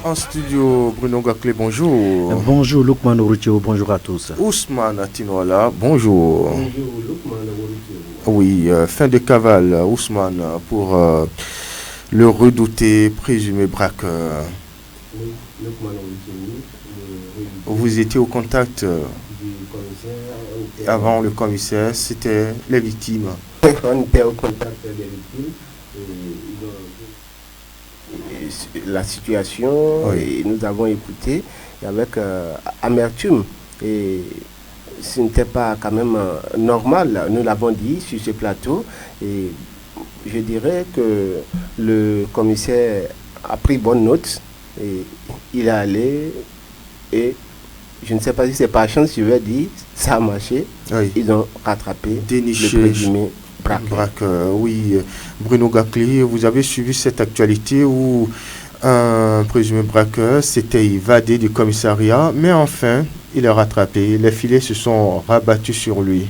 En studio, Bruno Gaclé, bonjour. Bonjour Lukman Orucheo, bonjour à tous. Ousmane Atinoala, bonjour. Bonjour Lukman Orucheo. Oui, fin de cavale, Ousmane, pour le redouté présumé braqueur. Oui, Lukman Orucheo. Vous étiez au contact Du commissaire. avant le commissaire, c'était les victimes. On était au contact des victimes. La situation, Oui. et nous avons écouté avec amertume. Et ce n'était pas quand même normal, nous l'avons dit sur ce plateau. Et je dirais que le commissaire a pris bonne note et il est allé et je ne sais pas si c'est par chance, je vais dire, ça a marché. Oui. Ils ont rattrapé Déniché le présumé braqueur. braqueur. Oui, Bruno Gaclé, vous avez suivi cette actualité où un présumé braqueur s'était évadé du commissariat, mais enfin, il est rattrapé. Les filets se sont rabattus sur lui.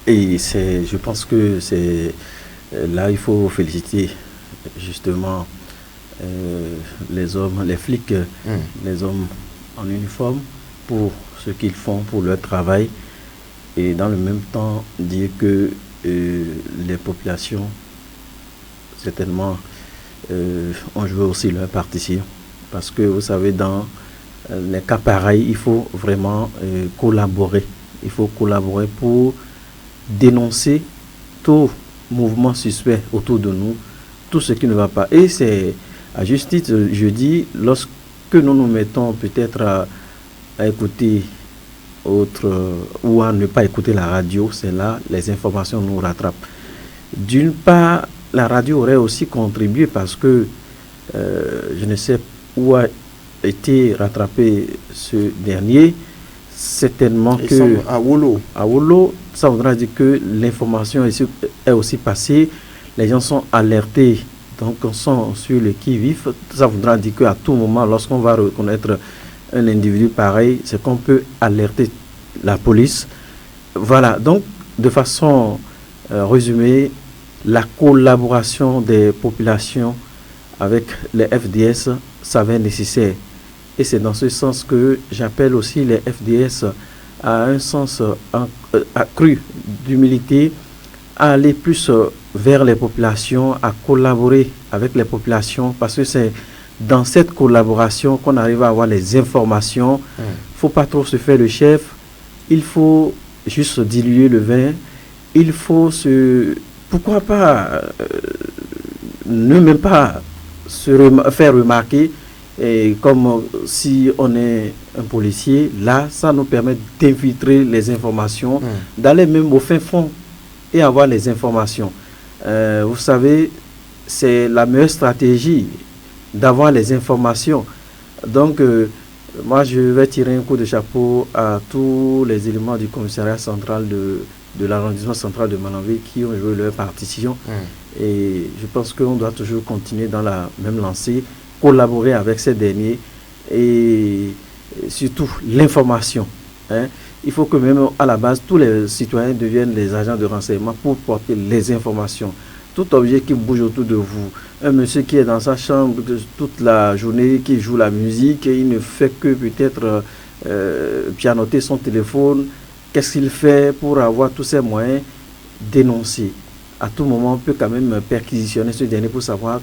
Et je pense que c'est là il faut féliciter justement les hommes, les flics, les hommes en uniforme pour ce qu'ils font, pour leur travail, et dans le même temps dire que les populations certainement ont joué aussi leur partition, parce que vous savez, dans les cas pareils, il faut vraiment collaborer. Il faut collaborer pour dénoncer tout mouvement suspect autour de nous, tout ce qui ne va pas. Et c'est à juste titre, je dis, lorsque nous nous mettons peut-être à écouter ou à ne pas écouter la radio, c'est là les informations nous rattrapent. D'une part, la radio aurait aussi contribué parce que je ne sais où a été rattrapé ce dernier. Certainement Ils que sont à Wolo. à Wolo, ça voudra dire que l'information est aussi passée, les gens sont alertés, donc on sont sur le qui-vif. Ça voudra dire qu'à tout moment, lorsqu'on va reconnaître un individu pareil, c'est qu'on peut alerter la police. Voilà, donc de façon résumée, la collaboration des populations avec les FDS s'avère nécessaire. Et c'est dans ce sens que j'appelle aussi les FDS à un sens accru d'humilité, à aller plus vers les populations, à collaborer avec les populations, parce que c'est dans cette collaboration qu'on arrive à avoir les informations. Il ne faut pas trop se faire le chef, il faut juste diluer le vin, il faut pourquoi pas ne même pas faire remarquer, et comme si on est un policier, là, ça nous permet d'infiltrer les informations, d'aller même au fin fond et avoir les informations. Vous savez, c'est la meilleure stratégie d'avoir les informations. Donc, moi, je vais tirer un coup de chapeau à tous les éléments du commissariat central de l'arrondissement central de Malanville qui ont joué leur partition. Et je pense qu'on doit toujours continuer dans la même lancée, collaborer avec ces derniers et surtout l'information. Il faut que même à la base, tous les citoyens deviennent des agents de renseignement pour porter les informations. Tout objet qui bouge autour de vous, un monsieur qui est dans sa chambre toute la journée, qui joue la musique, et il ne fait que peut-être pianoter son téléphone, qu'est-ce qu'il fait pour avoir tous ces moyens? Dénoncer. À tout moment, on peut quand même perquisitionner ce dernier pour savoir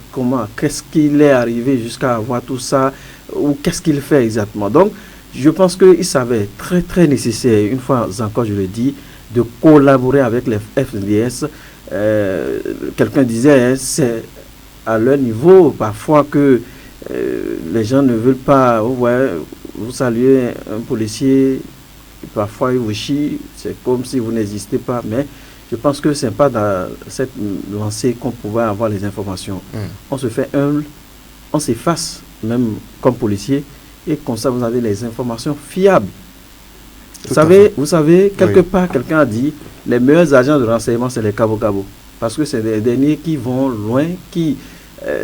qu'est-ce qu'il est arrivé jusqu'à avoir tout ça, ou qu'est-ce qu'il fait exactement. Donc, je pense qu'il s'avère très très nécessaire, une fois encore je le dis, de collaborer avec les FDS. Quelqu'un disait, c'est à leur niveau parfois que les gens ne veulent pas, vous saluez un policier, parfois il vous chie, c'est comme si vous n'existez pas, mais je pense que ce n'est pas dans cette lancée qu'on pouvait avoir les informations. On se fait humble, on s'efface même comme policier, et comme ça vous avez les informations fiables. Vous savez, quelque part, quelqu'un a dit, les meilleurs agents de renseignement, c'est les cabo-cabo. Parce que c'est des derniers qui vont loin, qui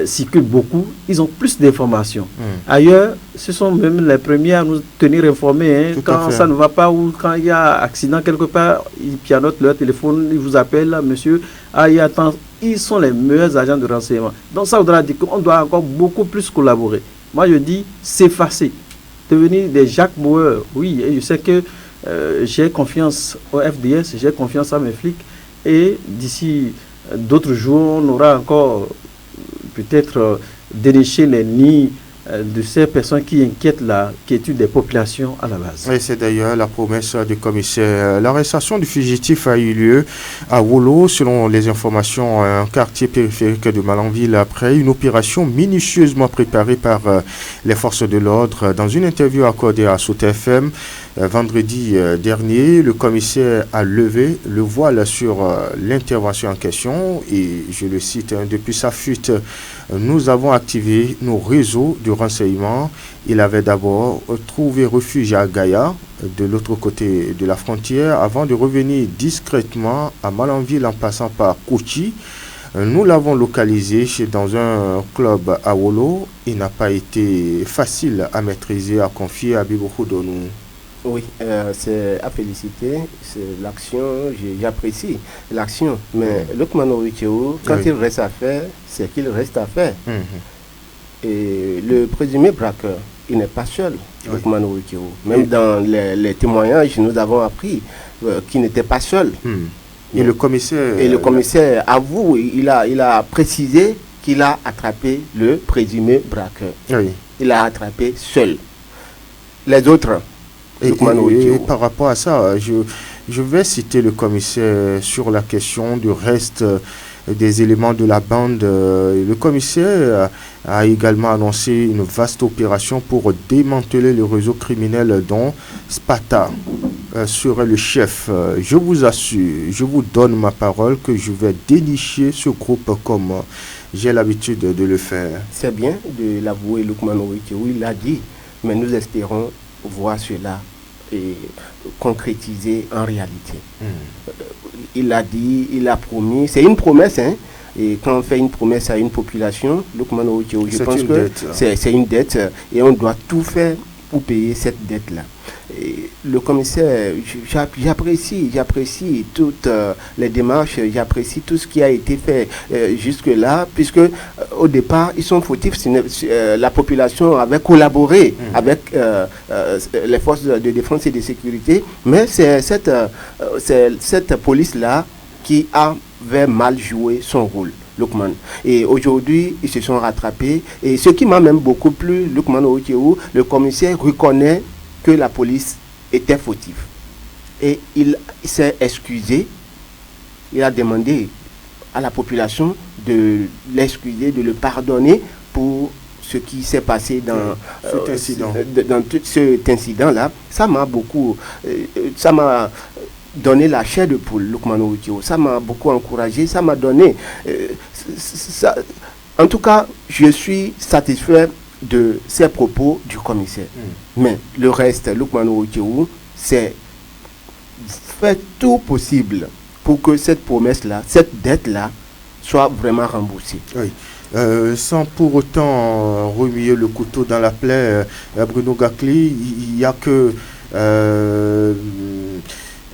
circulent beaucoup, ils ont plus d'informations. Ailleurs, ce sont même les premiers à nous tenir informés. Quand ça ne va pas ou quand il y a accident quelque part, ils pianotent leur téléphone, ils vous appellent, là, monsieur, il attend. Ils sont les meilleurs agents de renseignement. Donc ça voudra dire qu'on doit encore beaucoup plus collaborer. Moi, je dis s'effacer, devenir des Jacques Bauer. Oui, et je sais que j'ai confiance au FDS, j'ai confiance à mes flics. Et d'ici d'autres jours, on aura encore peut-être déniché les nids de ces personnes qui inquiètent la quiétude des populations à la base. Et c'est d'ailleurs la promesse du commissaire. L'arrestation du fugitif a eu lieu à Wolo, selon les informations, un quartier périphérique de Malanville, après une opération minutieusement préparée par les forces de l'ordre. Dans une interview accordée à Soute FM, vendredi dernier, le commissaire a levé le voile sur l'intervention en question et je le cite, depuis sa fuite, nous avons activé nos réseaux de renseignement. Il avait d'abord trouvé refuge à Gaïa, de l'autre côté de la frontière, avant de revenir discrètement à Malanville en passant par Kouchi. Nous l'avons localisé dans un club à Wolo. Il n'a pas été facile à maîtriser, à confier à Bibo Khoudonou. Oui, c'est à féliciter, c'est l'action, j'apprécie l'action, mais Lukman Owicheo, quand il reste à faire, c'est qu'il reste à faire. Et le présumé braqueur, il n'est pas seul, Lukman Owicheo. Même dans les témoignages, nous avons appris qu'il n'était pas seul. Et le commissaire... Et le commissaire avoue, il a précisé qu'il a attrapé le présumé braqueur. Il l'a attrapé seul. Les autres... Et par rapport à ça, je vais citer le commissaire sur la question du reste des éléments de la bande. Le commissaire a également annoncé une vaste opération pour démanteler le réseau criminel dont Spata serait le chef. Je vous assure, je vous donne ma parole que je vais dénicher ce groupe comme j'ai l'habitude de le faire. C'est bien de l'avouer, Lukman Owicheo, il l'a dit, mais nous espérons voir cela et concrétiser en réalité. Il a dit, il a promis, c'est une promesse, hein, et quand on fait une promesse à une population, Lukman Owicheo, je pense que c'est une dette et on doit tout faire pour payer cette dette-là. Et le commissaire, j'apprécie toutes les démarches, j'apprécie tout ce qui a été fait jusque-là, puisque au départ, ils sont fautifs. La population avait collaboré avec les forces de défense et de sécurité, mais c'est cette police-là qui avait mal joué son rôle. Lukman. Et aujourd'hui, ils se sont rattrapés. Et ce qui m'a même beaucoup plu, Lukman Owicheo, le commissaire reconnaît que la police était fautive. Et il s'est excusé. Il a demandé à la population de l'excuser, de le pardonner pour ce qui s'est passé dans tout cet incident-là. Ça m'a beaucoup... ça m'a donné la chair de poule, Lukman Owicheo. Ça m'a beaucoup encouragé. Ça m'a donné... en tout cas, je suis satisfait de ces propos du commissaire. Mais le reste, Lukman Owicheo, c'est fait tout possible pour que cette promesse-là, cette dette-là, soit vraiment remboursée. Oui. Sans pour autant remuer le couteau dans la plaie, Bruno Gakli, il n'y a que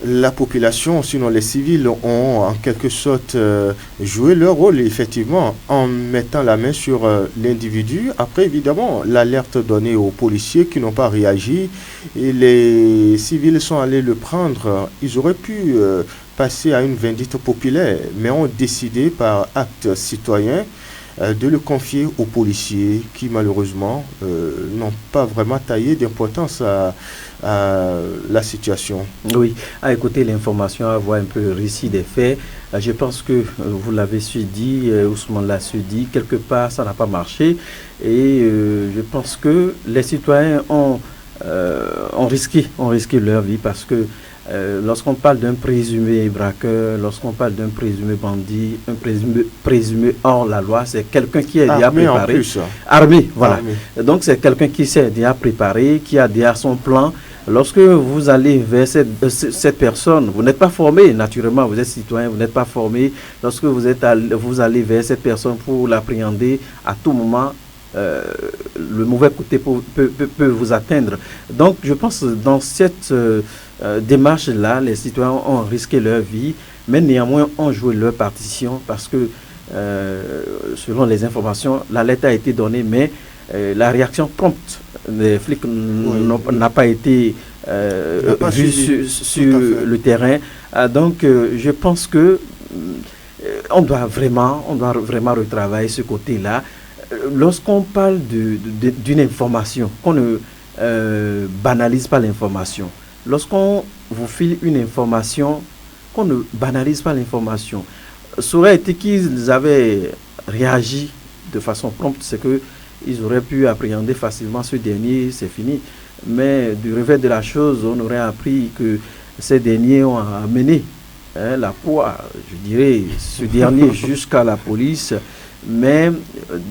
la population, sinon les civils, ont en quelque sorte joué leur rôle, effectivement, en mettant la main sur l'individu. Après, évidemment, l'alerte donnée aux policiers qui n'ont pas réagi, et les civils sont allés le prendre. Ils auraient pu passer à une vindicte populaire, mais ont décidé par acte citoyen de le confier aux policiers qui, malheureusement, n'ont pas vraiment taillé d'importance à la situation. Oui, à écouter l'information, à voir un peu le récit des faits, je pense que vous l'avez su dit, Ousmane l'a su dit, quelque part ça n'a pas marché et je pense que les citoyens ont risqué leur vie parce que lorsqu'on parle d'un présumé braqueur, lorsqu'on parle d'un présumé bandit, un présumé hors la loi, c'est quelqu'un qui est déjà préparé. Armé, voilà. Armé. Donc c'est quelqu'un qui s'est déjà préparé, qui a déjà son plan. Lorsque vous allez vers cette personne, vous n'êtes pas formé, naturellement, vous êtes citoyen, vous n'êtes pas formé. Lorsque vous allez vers cette personne pour l'appréhender, à tout moment, le mauvais côté peut vous atteindre. Donc je pense que dans cette démarche-là, les citoyens ont risqué leur vie, mais néanmoins ont joué leur partition parce que, selon les informations, la lettre a été donnée, mais la réaction prompte des flics n'a pas été vue sur le terrain. Donc, je pense que on doit vraiment retravailler ce côté-là. Lorsqu'on parle d'une information, qu'on ne banalise pas l'information. Lorsqu'on vous file une information, qu'on ne banalise pas l'information. Ça aurait été qu'ils avaient réagi de façon prompte, c'est qu'ils auraient pu appréhender facilement ce dernier, c'est fini. Mais du revers de la chose, on aurait appris que ces derniers ont amené la poire, je dirais, ce dernier jusqu'à la police. Mais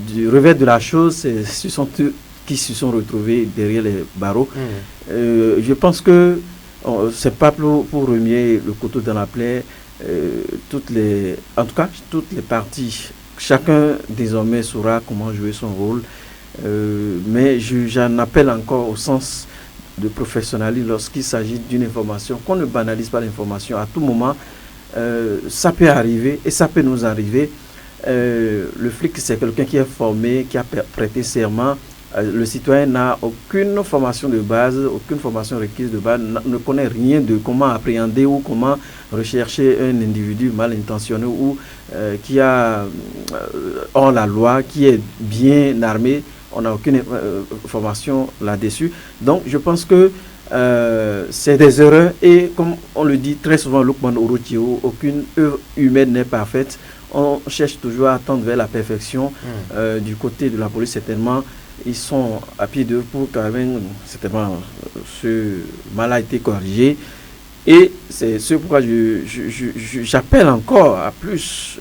du revers de la chose, ce sont eux qui se sont retrouvés derrière les barreaux. Je pense que c'est pas pour remuer le couteau dans la plaie. En tout cas, toutes les parties, chacun désormais saura comment jouer son rôle. Mais j'en appelle encore au sens de professionnalisme lorsqu'il s'agit d'une information, qu'on ne banalise pas l'information. À tout moment, ça peut arriver et ça peut nous arriver. Le flic, c'est quelqu'un qui est formé, qui a prêté serment. Le citoyen n'a aucune formation de base, aucune formation requise de base, ne connaît rien de comment appréhender ou comment rechercher un individu mal intentionné ou qui a hors la loi, qui est bien armé. On n'a aucune formation là-dessus. Donc, je pense que c'est des erreurs et comme on le dit très souvent, Lukman Orochio, aucune œuvre humaine n'est parfaite. On cherche toujours à tendre vers la perfection. Du côté de la police, certainement, ils sont à pied d'œuvre pour quand même, certainement, ce mal a été corrigé. Et c'est ce pourquoi j'appelle encore à plus.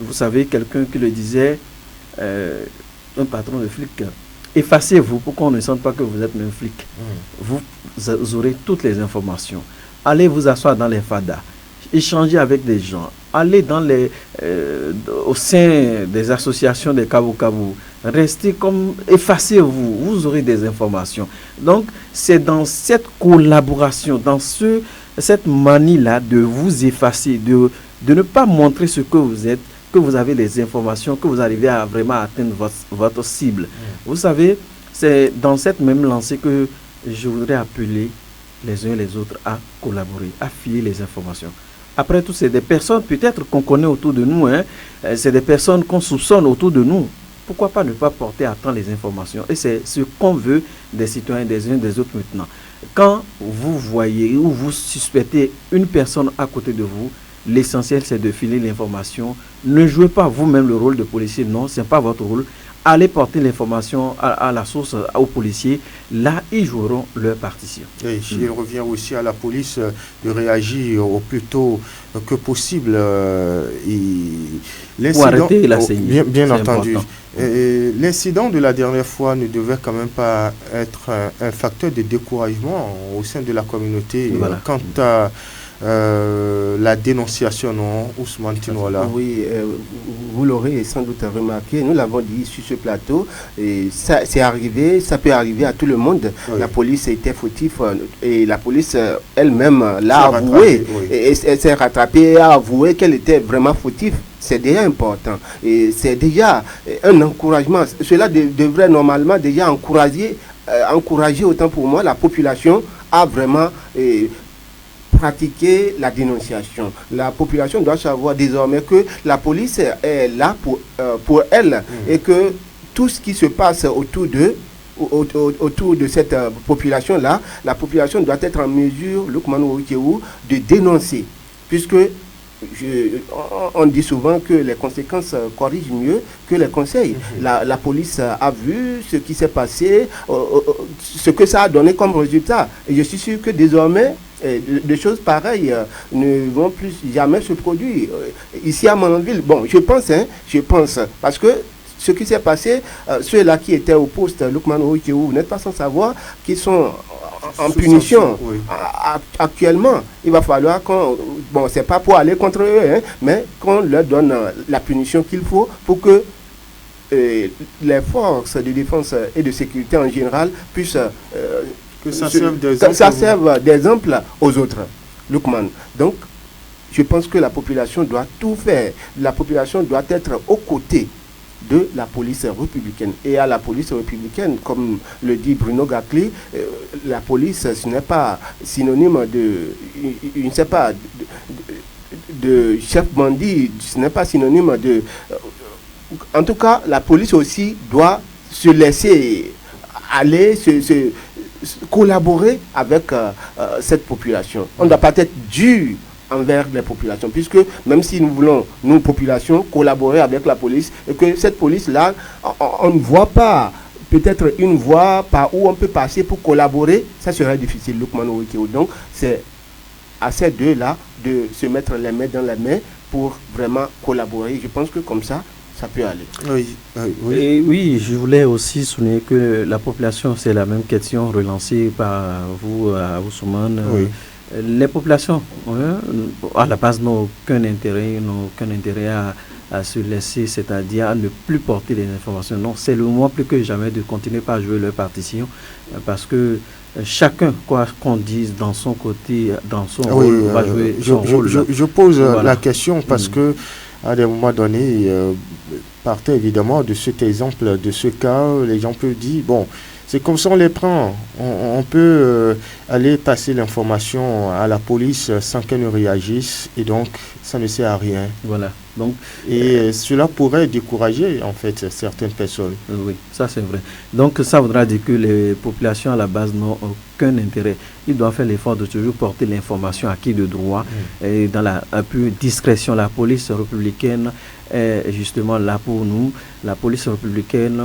Vous savez, quelqu'un qui le disait, un patron de flic, effacez-vous pour qu'on ne sente pas que vous êtes même flic. Vous aurez toutes les informations. Allez vous asseoir dans les fadas, échangez avec des gens, allez au sein des associations des Kabou-Kabou, restez comme, effacez-vous, vous aurez des informations. Donc, c'est dans cette collaboration, dans cette manie-là de vous effacer, de ne pas montrer ce que vous êtes, que vous avez des informations, que vous arrivez à vraiment atteindre votre cible. Vous savez, c'est dans cette même lancée que je voudrais appeler les uns et les autres à collaborer, à filer les informations. Après tout, c'est des personnes peut-être qu'on connaît autour de nous, c'est des personnes qu'on soupçonne autour de nous. Pourquoi pas ne pas porter à temps les informations? Et c'est ce qu'on veut des citoyens des uns des autres maintenant. Quand vous voyez ou vous suspectez une personne à côté de vous, l'essentiel c'est de filer l'information. Ne jouez pas vous-même le rôle de policier, non, ce n'est pas votre rôle. Allez porter l'information à la source, aux policiers. Là, ils joueront leur partition. Et il revient aussi à la police de réagir au plus tôt que possible. Pour arrêter la saignée. Bien entendu. L'incident de la dernière fois ne devait quand même pas être un facteur de découragement au sein de la communauté. Voilà. Quant à la dénonciation, non, Ousmane Tinola. Oui, vous l'aurez sans doute remarqué, nous l'avons dit sur ce plateau, et ça c'est arrivé, ça peut arriver à tout le monde. Oui. La police était fautive et la police elle-même l'a avoué, et elle s'est rattrapée et a avoué qu'elle était vraiment fautive. C'est déjà important et c'est déjà un encouragement. Cela devrait normalement déjà encourager autant pour moi la population à vraiment pratiquer la dénonciation. La population doit savoir désormais que la police est là pour elle et que tout ce qui se passe autour de cette population-là, la population doit être en mesure, Lukman Orochio, de dénoncer. Puisque on dit souvent que les conséquences corrigent mieux que les conseils. La police a vu ce qui s'est passé, ce que ça a donné comme résultat. Et je suis sûr que désormais, des choses pareilles ne vont plus jamais se produire. Ici à Manonville, bon, je pense, parce que ce qui s'est passé, ceux-là qui étaient au poste, Lukman Orochio, vous n'êtes pas sans savoir qu'ils sont en punition. Oui. Actuellement, il va falloir bon, c'est pas pour aller contre eux, mais qu'on leur donne la punition qu'il faut pour que les forces de défense et de sécurité en général puissent que ça serve d'exemple aux autres. Lukman. Donc, je pense que la population doit tout faire. La population doit être aux côtés de la police républicaine. Et à la police républicaine, comme le dit Bruno Gacli, la police, ce n'est pas synonyme je ne sais pas, de chef bandit, ce n'est pas synonyme de... En tout cas, la police aussi doit se laisser aller, collaborer avec cette population. On ne doit pas être dur envers les populations, puisque même si nous voulons, nous, population, collaborer avec la police, et que cette police-là, on ne voit pas peut-être une voie par où on peut passer pour collaborer, ça serait difficile. Donc, c'est à ces deux-là de se mettre les mains dans les mains pour vraiment collaborer. Je pense que comme ça peut aller. Oui, oui. Et oui, je voulais aussi souligner que la population, c'est la même question relancée par vous, à Ousmane. Oui. Les populations, à la base, n'ont aucun intérêt à se laisser, c'est-à-dire à ne plus porter les informations. Non, c'est le moment plus que jamais de continuer par jouer leur partition, parce que chacun, quoi qu'on dise dans son côté, dans son rôle, va jouer son rôle. Je pose la question parce que à des moments donnés, partant évidemment de cet exemple, de ce cas, les gens peuvent dire, bon, c'est comme ça on les prend. On peut aller passer l'information à la police sans qu'elle ne réagisse et donc ça ne sert à rien. Voilà. Donc, cela pourrait décourager en fait certaines personnes. Oui, ça c'est vrai. Donc ça voudra dire que les populations à la base n'ont aucun intérêt. Ils doivent faire l'effort de toujours porter l'information à qui de droit et dans la plus discrétion. La police républicaine est justement là pour nous. La police républicaine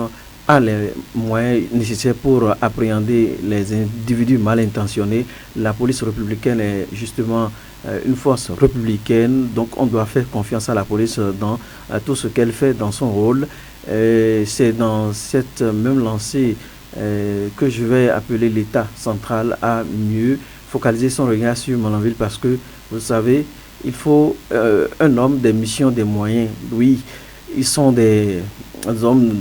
a les moyens nécessaires pour appréhender les individus mal intentionnés. La police républicaine est justement une force républicaine, donc on doit faire confiance à la police dans tout ce qu'elle fait dans son rôle. C'est dans cette même lancée que je vais appeler l'État central à mieux focaliser son regard sur Malanville, parce que vous savez, il faut un homme, des missions, des moyens. Oui, ils sont des hommes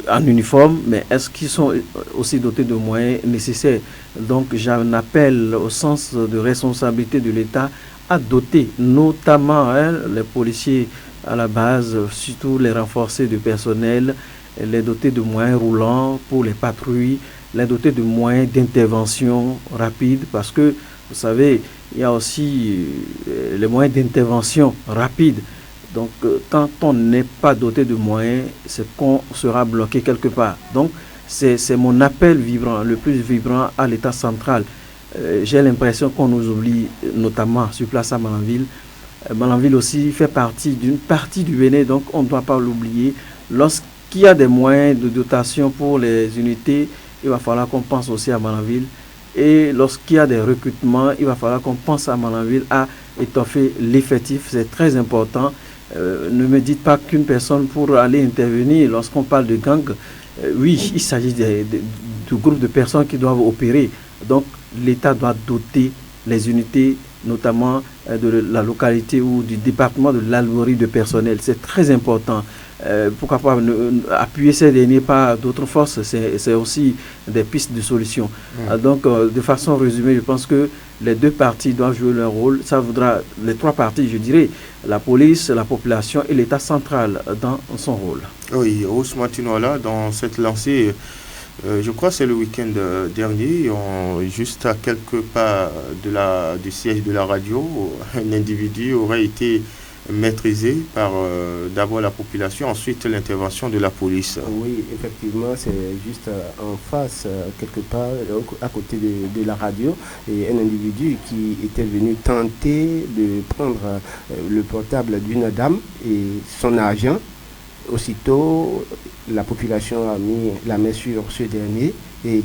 en uniforme, mais est-ce qu'ils sont aussi dotés de moyens nécessaires? Donc j'en appelle au sens de responsabilité de l'État à doter notamment les policiers à la base, surtout les renforcer de personnel, les doter de moyens roulants pour les patrouilles, les doter de moyens d'intervention rapide, parce que vous savez, il y a aussi les moyens d'intervention rapide. Donc, tant on n'est pas doté de moyens, c'est qu'on sera bloqué quelque part. Donc, c'est mon appel vibrant, le plus vibrant à l'État central. J'ai l'impression qu'on nous oublie, notamment sur place à Malanville. Malanville aussi fait partie d'une partie du Bénin, donc on ne doit pas l'oublier. Lorsqu'il y a des moyens de dotation pour les unités, il va falloir qu'on pense aussi à Malanville. Et lorsqu'il y a des recrutements, il va falloir qu'on pense à Malanville à étoffer l'effectif. C'est très important. Ne me dites pas qu'une personne pour aller intervenir lorsqu'on parle de gang, oui, il s'agit du groupe de personnes qui doivent opérer. Donc l'État doit doter les unités, notamment de la localité ou du département de l'algorithme de personnel. C'est très important. Pourquoi pas appuyer ces derniers par d'autres forces, c'est aussi des pistes de solution. Donc, de façon résumée, je pense que les deux parties doivent jouer leur rôle. Ça voudra, les trois parties, je dirais, la police, la population et l'État central dans son rôle. Oui, Ousmane Tinola, dans cette lancée, je crois que c'est le week-end dernier, juste à quelques pas du siège de la radio, un individu aurait été maîtrisé par d'abord la population, ensuite l'intervention de la police. Oui, effectivement, c'est juste en face, quelque part, à côté de la radio, et un individu qui était venu tenter de prendre le portable d'une dame et son argent. Aussitôt, la population a mis la main sur ce dernier et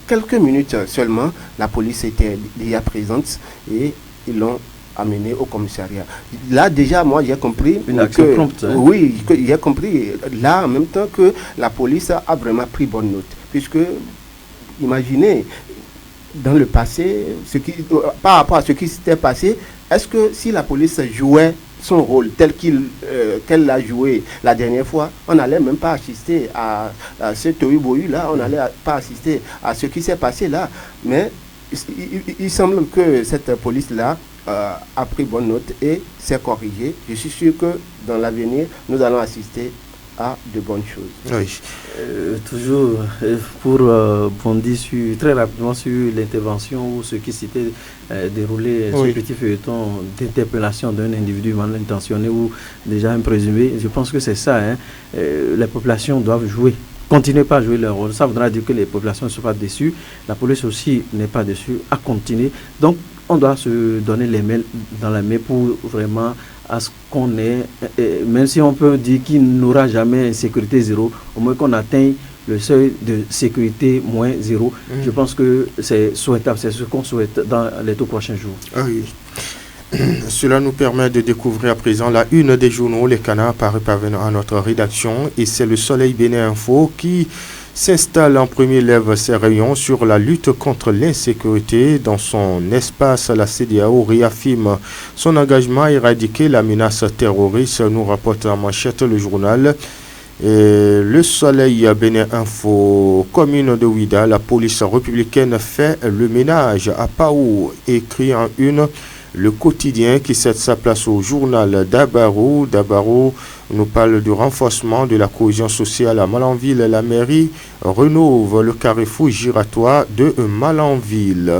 quelques minutes seulement, la police était déjà présente et ils l'ont amené au commissariat. Là, déjà, moi, j'ai compris une action prompte. Hein? Oui, j'ai compris là, en même temps, que la police a vraiment pris bonne note. Puisque, imaginez, dans le passé, par rapport à ce qui s'était passé, est-ce que si la police jouait son rôle tel qu'elle l'a joué la dernière fois, on n'allait même pas assister à ce tohu-bohu là, on n'allait pas assister à ce qui s'est passé là. Mais il semble que cette police-là a pris bonne note et s'est corrigée. Je suis sûr que dans l'avenir, nous allons assister à de bonnes choses. Oui. Toujours pour bondir très rapidement sur l'intervention ou ce qui s'était déroulé sur le petit feuilleton d'interpellation d'un individu mal intentionné ou déjà un présumé, je pense que c'est ça. Les populations doivent continuer pas à jouer leur rôle. Ça voudra dire que les populations ne sont pas déçues. La police aussi n'est pas déçue à continuer. Donc, on doit se donner les mains dans la main pour vraiment à ce qu'on est, même si on peut dire qu'il n'aura jamais sécurité zéro, au moins qu'on atteigne le seuil de sécurité moins zéro. Je pense que c'est souhaitable, c'est ce qu'on souhaite dans les tout prochains jours. Ah oui. Cela nous permet de découvrir à présent la une des journaux, les canards parvenant à notre rédaction, et c'est le Soleil Bénin Info qui s'installe en premier, lève ses rayons sur la lutte contre l'insécurité. Dans son espace, la CEDEAO réaffirme son engagement à éradiquer la menace terroriste, nous rapporte en manchette le journal. Et le Soleil Bénin Info, commune de Ouida, la police républicaine fait le ménage à Paou, écrit en une le quotidien qui cède sa place au journal d'Abarou. D'Abarou nous parle du renforcement de la cohésion sociale à Malanville. La mairie rénove le carrefour giratoire de Malanville.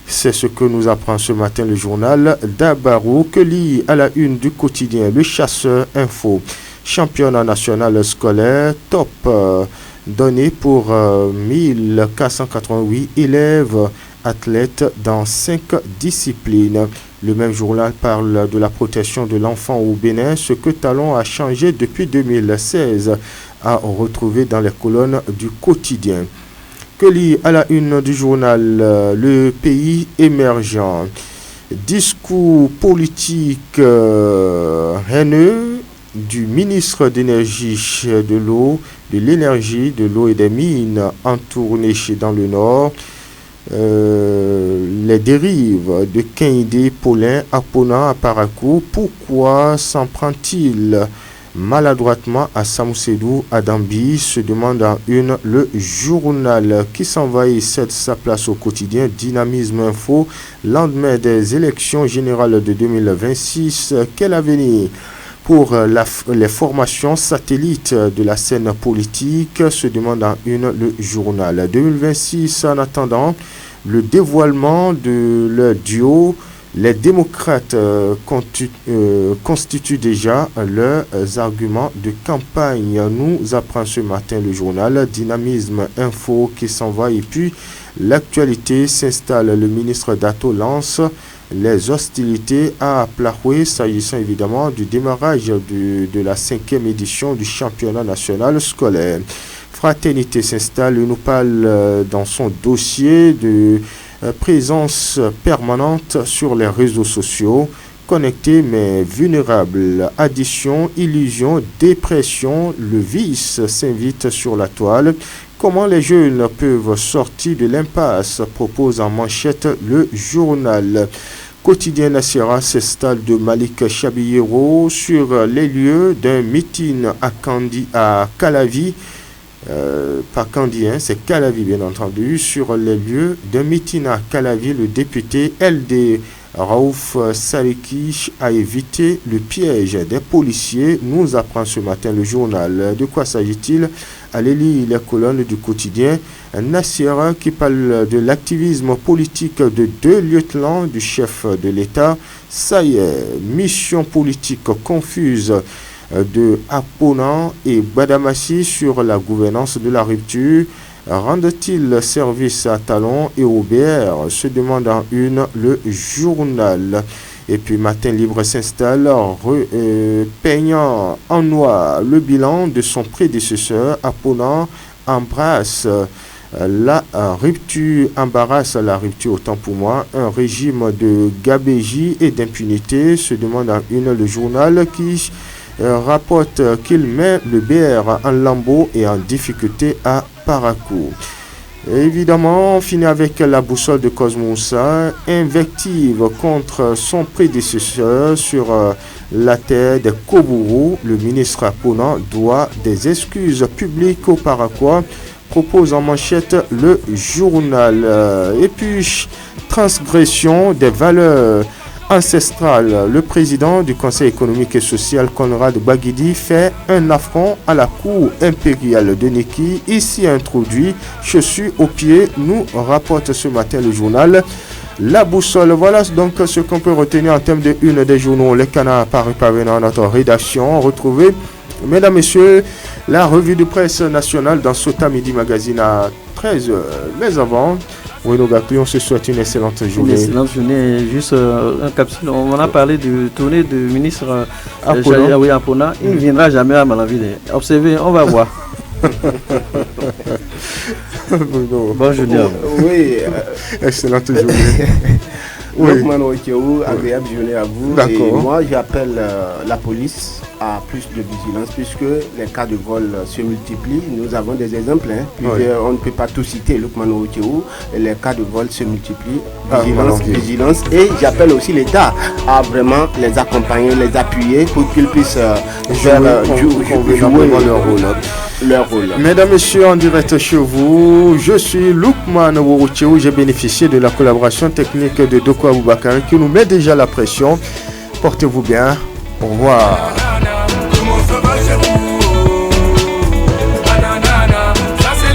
C'est ce que nous apprend ce matin le journal d'Abarou, que lit à la une du quotidien le Chasseur Info. Championnat national scolaire, top donné pour 1488 élèves athlètes dans 5 disciplines. Le même journal parle de la protection de l'enfant au Bénin, ce que Talon a changé depuis 2016, à retrouver dans les colonnes du quotidien. Que lit à la une du journal Le Pays émergent. Discours politique haineux du ministre d'énergie, de l'eau, de l'énergie, de l'eau et des mines en tournée dans le Nord. Les dérives de Kehinde Paulin Apona à Parakou. Pourquoi s'en prend-il maladroitement à Samousedou à Dambi, se demande en une le journal qui s'envahit cède sa place au quotidien Dynamisme Info. Lendemain des élections générales de 2026, quel avenir pour les formations satellites de la scène politique, se demande en une le journal. 2026, en attendant le dévoilement de leur duo, les démocrates constituent déjà leurs arguments de campagne. Nous apprend ce matin le journal Dynamisme Info qui s'en va. Et puis l'actualité s'installe. Le ministre Dato lance les hostilités à Plahoué, s'agissant évidemment du démarrage de la 5e édition du championnat national scolaire. Fraternité s'installe, nous parle dans son dossier de présence permanente sur les réseaux sociaux, connectés mais vulnérables. Addiction, illusion, dépression, le vice s'invite sur la toile. Comment les jeunes peuvent sortir de l'impasse, propose en manchette le journal. Quotidien Nassira s'installe de Malik Chabillero sur les lieux d'un meeting à Calavi. Pas Candy, c'est Calavi bien entendu. Sur les lieux d'un meeting à Calavi, le député LD Raouf Saliki a évité le piège des policiers, nous apprend ce matin le journal. De quoi s'agit-il? Allez lire les colonnes du quotidien Nassira qui parle de l'activisme politique de 2 lieutenants du chef de l'État. Ça y est, mission politique confuse de Apona et Badamassi sur la gouvernance de la rupture. Rendent-ils service à Talon et au BR, se demande en une le journal. Et puis Matin Libre s'installe, peignant en noir le bilan de son prédécesseur. Apona embrasse la rupture, embarrasse la rupture, autant pour moi. Un régime de gabégie et d'impunité, se demande en une le journal qui rapporte qu'il met le BR en lambeaux et en difficulté à Parakou. Évidemment, on finit avec la boussole de Cosmoussa, invective contre son prédécesseur sur la terre des Kobourou. Le ministre Apona doit des excuses publiques au Paraquois, propose en manchette le journal. Et puis, transgression des valeurs ancestrale. Le président du Conseil économique et social, Conrad Baguidi, fait un affront à la cour impériale de Neki. Ici introduit, chaussures aux pieds, nous rapporte ce matin le journal La Boussole. Voilà donc ce qu'on peut retenir en termes de une des journaux. Les canards parus dans notre rédaction. Retrouvez, mesdames, messieurs, la revue de presse nationale dans Sota Midi Magazine à 13h. Mais avant, Bruno Gakli, on se souhaite une excellente journée. Une excellente journée. Juste un capsule. On a parlé de tournée du ministre Apona. Il ne viendra jamais à Malanville. Observez, on va voir. Bonne journée. Oui. Excellente journée. Oui. Agréable journée à vous. Et moi, j'appelle la police à plus de vigilance puisque les cas de vol se multiplient. Nous avons des exemples. On ne peut pas tout citer. Les cas de vol se multiplient. Vigilance. Et j'appelle aussi l'État à vraiment les accompagner, les appuyer pour qu'ils puissent jouer leur rôle. Mesdames, messieurs, en direct chez vous, je suis Lukman Wouroucheou. J'ai bénéficié de la collaboration technique de Doko Aboubakar qui nous met déjà la pression. Portez-vous bien. Au revoir.